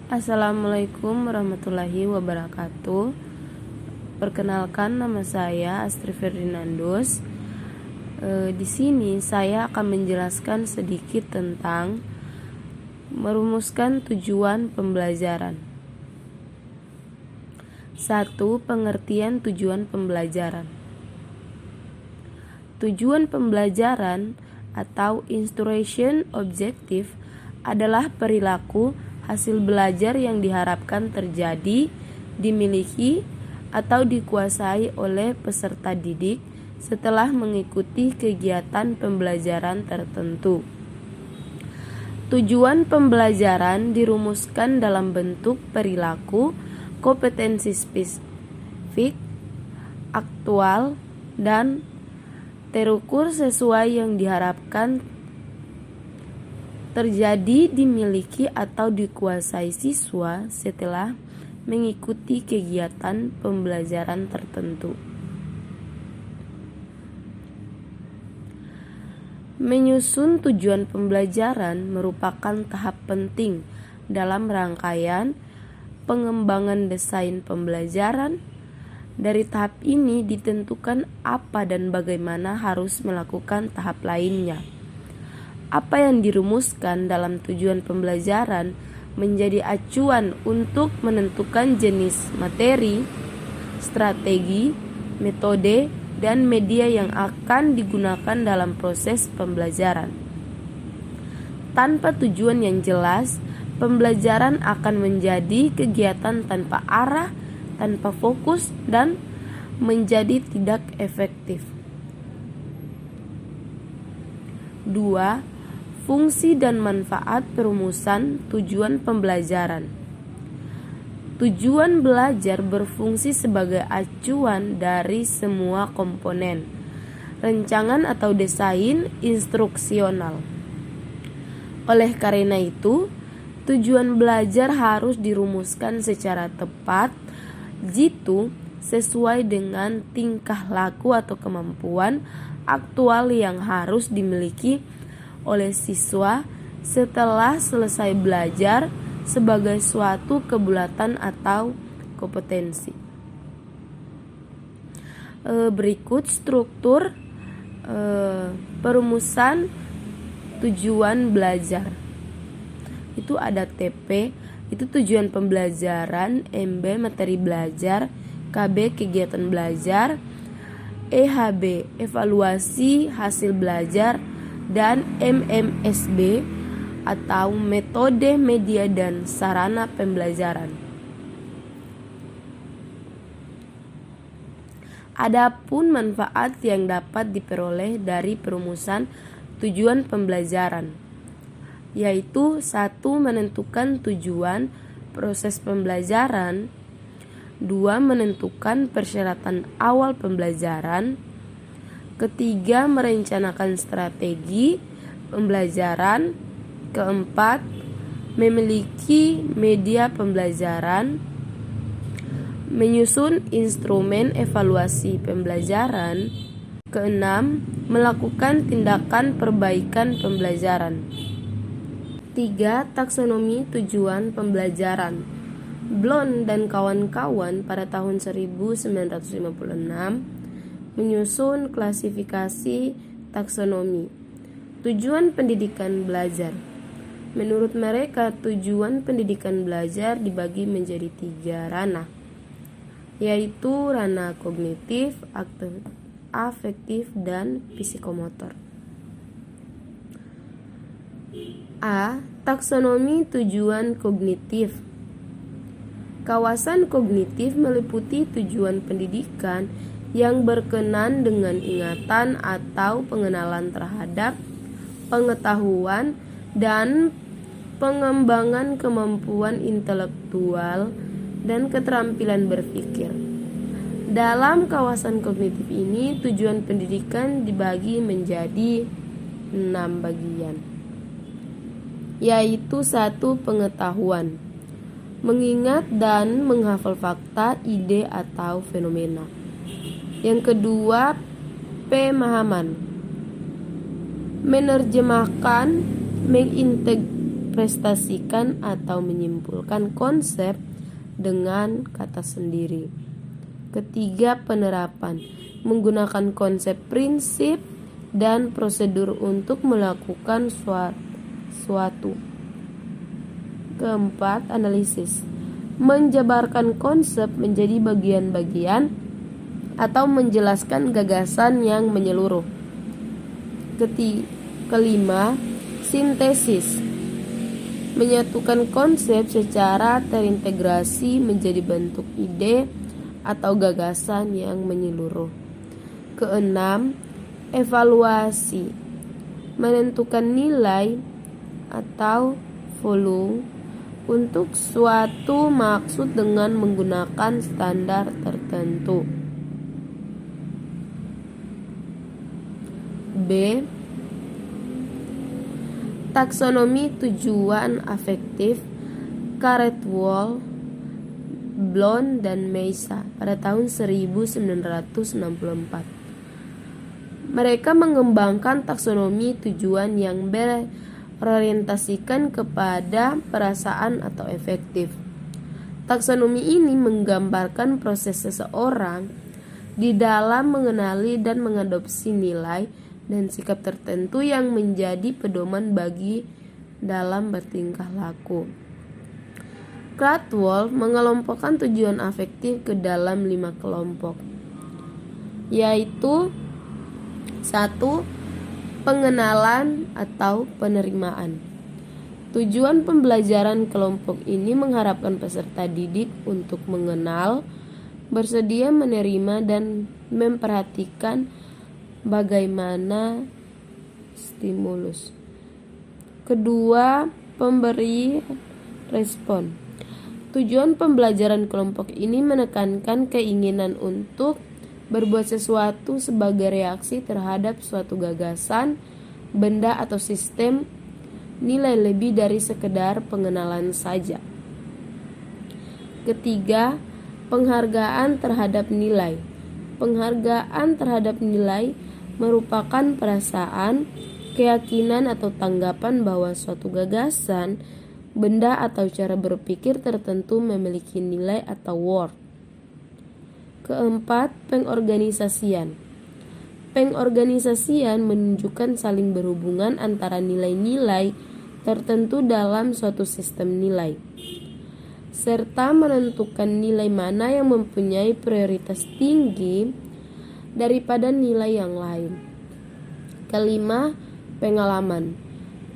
Assalamualaikum warahmatullahi wabarakatuh. Perkenalkan, nama saya Astri Ferdinandus. Di sini saya akan menjelaskan sedikit tentang merumuskan tujuan pembelajaran. 1. Pengertian tujuan pembelajaran. Tujuan pembelajaran atau instruction objective adalah perilaku hasil belajar yang diharapkan terjadi, dimiliki, atau dikuasai oleh peserta didik setelah mengikuti kegiatan pembelajaran tertentu. Tujuan pembelajaran dirumuskan dalam bentuk perilaku, kompetensi spesifik, aktual, dan terukur sesuai yang diharapkan terjadi, dimiliki, atau dikuasai siswa setelah mengikuti kegiatan pembelajaran tertentu. Menyusun tujuan pembelajaran merupakan tahap penting dalam rangkaian pengembangan desain pembelajaran. Dari tahap ini ditentukan apa dan bagaimana harus melakukan tahap lainnya. Apa yang dirumuskan dalam tujuan pembelajaran menjadi acuan untuk menentukan jenis materi, strategi, metode, dan media yang akan digunakan dalam proses pembelajaran. Tanpa tujuan yang jelas, pembelajaran akan menjadi kegiatan tanpa arah, tanpa fokus, dan menjadi tidak efektif. 2. Fungsi dan manfaat perumusan tujuan pembelajaran. Tujuan belajar berfungsi sebagai acuan dari semua komponen rancangan atau desain instruksional. Oleh karena itu, tujuan belajar harus dirumuskan secara tepat, jitu, sesuai dengan tingkah laku atau kemampuan aktual yang harus dimiliki oleh siswa setelah selesai belajar sebagai suatu kebulatan atau kompetensi. Berikut struktur perumusan tujuan belajar. Itu ada TP, itu tujuan pembelajaran, MB materi belajar, KB kegiatan belajar, EHB evaluasi hasil belajar, dan MMSB atau metode, media, dan sarana pembelajaran. Adapun manfaat yang dapat diperoleh dari perumusan tujuan pembelajaran, yaitu 1. Menentukan tujuan proses pembelajaran, 2. Menentukan persyaratan awal pembelajaran, 3. Merencanakan strategi pembelajaran, 4. Memiliki media pembelajaran, menyusun instrumen evaluasi pembelajaran, 6. Melakukan tindakan perbaikan pembelajaran. 3. Taksonomi tujuan pembelajaran. Blom dan kawan-kawan pada tahun 1956 menyusun klasifikasi taksonomi tujuan pendidikan belajar. Menurut mereka, tujuan pendidikan belajar dibagi menjadi 3 ranah, yaitu ranah kognitif, afektif, dan psikomotor. A. Taksonomi tujuan kognitif. Kawasan kognitif meliputi tujuan pendidikan yang berkenan dengan ingatan atau pengenalan terhadap pengetahuan dan pengembangan kemampuan intelektual dan keterampilan berpikir. Dalam kawasan kognitif ini, tujuan pendidikan dibagi menjadi 6 bagian, yaitu 1. Pengetahuan, mengingat dan menghafal fakta, ide, atau fenomena. Yang kedua, pemahaman, menerjemahkan, mengintegrasikan merepresentasikan atau menyimpulkan konsep dengan kata sendiri. Ketiga, penerapan, menggunakan konsep, prinsip, dan prosedur untuk melakukan suatu. Keempat, analisis, menjabarkan konsep menjadi bagian-bagian atau menjelaskan gagasan yang menyeluruh. Kelima, sintesis, menyatukan konsep secara terintegrasi menjadi bentuk ide atau gagasan yang menyeluruh. Keenam, evaluasi, menentukan nilai atau volume untuk suatu maksud dengan menggunakan standar tertentu. B. Taksonomi tujuan afektif, Karetwohl, Blom, dan Meisa pada tahun 1964. Mereka mengembangkan taksonomi tujuan yang berorientasikan kepada perasaan atau efektif. Taksonomi ini menggambarkan proses seseorang di dalam mengenali dan mengadopsi nilai dan sikap tertentu yang menjadi pedoman bagi dalam bertingkah laku. Krathwohl mengelompokkan tujuan afektif ke dalam 5 kelompok, yaitu 1. Pengenalan atau penerimaan. Tujuan pembelajaran kelompok ini mengharapkan peserta didik untuk mengenal, bersedia menerima, dan memperhatikan bagaimana stimulus. Kedua, pemberi respon. Tujuan pembelajaran kelompok ini menekankan keinginan untuk berbuat sesuatu sebagai reaksi terhadap suatu gagasan, benda atau sistem, nilai lebih dari sekedar pengenalan saja. Ketiga, penghargaan terhadap nilai. Penghargaan terhadap nilai merupakan perasaan, keyakinan atau tanggapan bahwa suatu gagasan, benda atau cara berpikir tertentu memiliki nilai atau worth. Keempat, pengorganisasian. Pengorganisasian menunjukkan saling berhubungan antara nilai-nilai tertentu dalam suatu sistem nilai, serta menentukan nilai mana yang mempunyai prioritas tinggi daripada nilai yang lain. Kelima, pengalaman.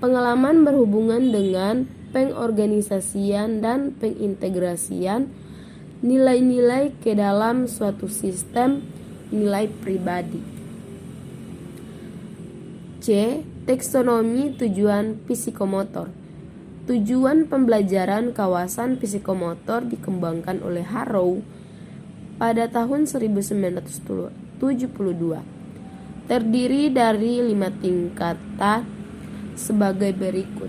Pengalaman berhubungan dengan pengorganisasian dan pengintegrasian nilai-nilai ke dalam suatu sistem nilai pribadi. C. Taksonomi tujuan psikomotor. Tujuan pembelajaran kawasan psikomotor dikembangkan oleh Harrow pada tahun 1972. Terdiri dari 5 tingkatan sebagai berikut.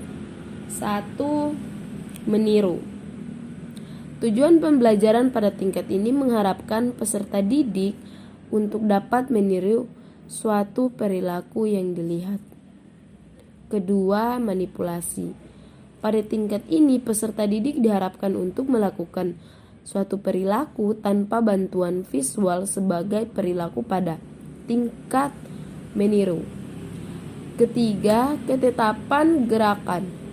1. Meniru. Tujuan pembelajaran pada tingkat ini mengharapkan peserta didik untuk dapat meniru suatu perilaku yang dilihat. Kedua, manipulasi. Pada tingkat ini peserta didik diharapkan untuk melakukan suatu perilaku tanpa bantuan visual sebagai perilaku pada tingkat meniru. Ketiga, ketetapan gerakan.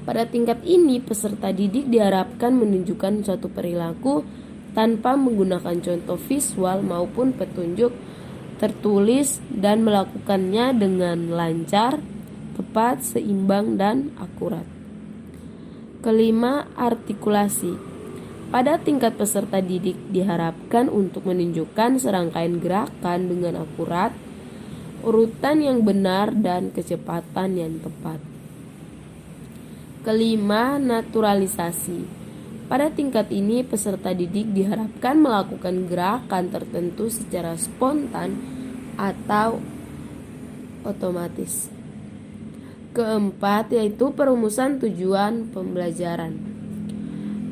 Pada tingkat ini peserta didik diharapkan menunjukkan suatu perilaku tanpa menggunakan contoh visual maupun petunjuk tertulis dan melakukannya dengan lancar, tepat, seimbang, dan akurat. Kelima, artikulasi. Pada tingkat peserta didik diharapkan untuk menunjukkan serangkaian gerakan dengan akurat, urutan yang benar, dan kecepatan yang tepat. Kelima, naturalisasi. Pada tingkat ini peserta didik diharapkan melakukan gerakan tertentu secara spontan atau otomatis. Keempat, yaitu perumusan tujuan pembelajaran.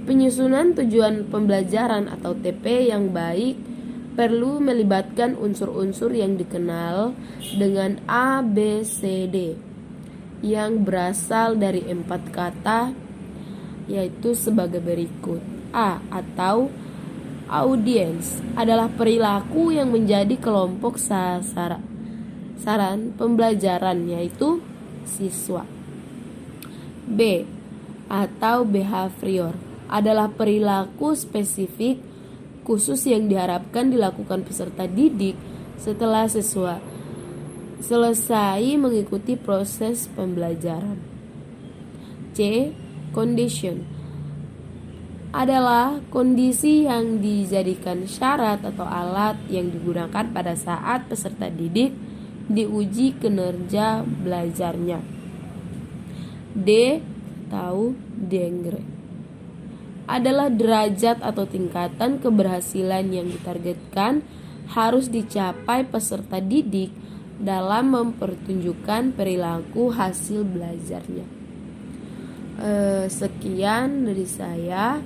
Penyusunan tujuan pembelajaran atau TP yang baik perlu melibatkan unsur-unsur yang dikenal dengan A, B, C, D. yang berasal dari 4 kata, yaitu sebagai berikut. A. Atau audiens adalah perilaku yang menjadi kelompok sasaran pembelajaran, yaitu siswa. B. Atau behavior adalah perilaku spesifik khusus yang diharapkan dilakukan peserta didik setelah siswa selesai mengikuti proses pembelajaran. C. Condition adalah kondisi yang dijadikan syarat atau alat yang digunakan pada saat peserta didik diuji kinerja belajarnya. D. Atau degree adalah derajat atau tingkatan keberhasilan yang ditargetkan harus dicapai peserta didik dalam mempertunjukkan perilaku hasil belajarnya. Sekian dari saya.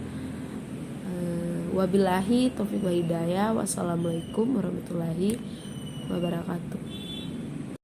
Wabillahi taufiq wa hidayah. Wassalamualaikum warahmatullahi wabarakatuh.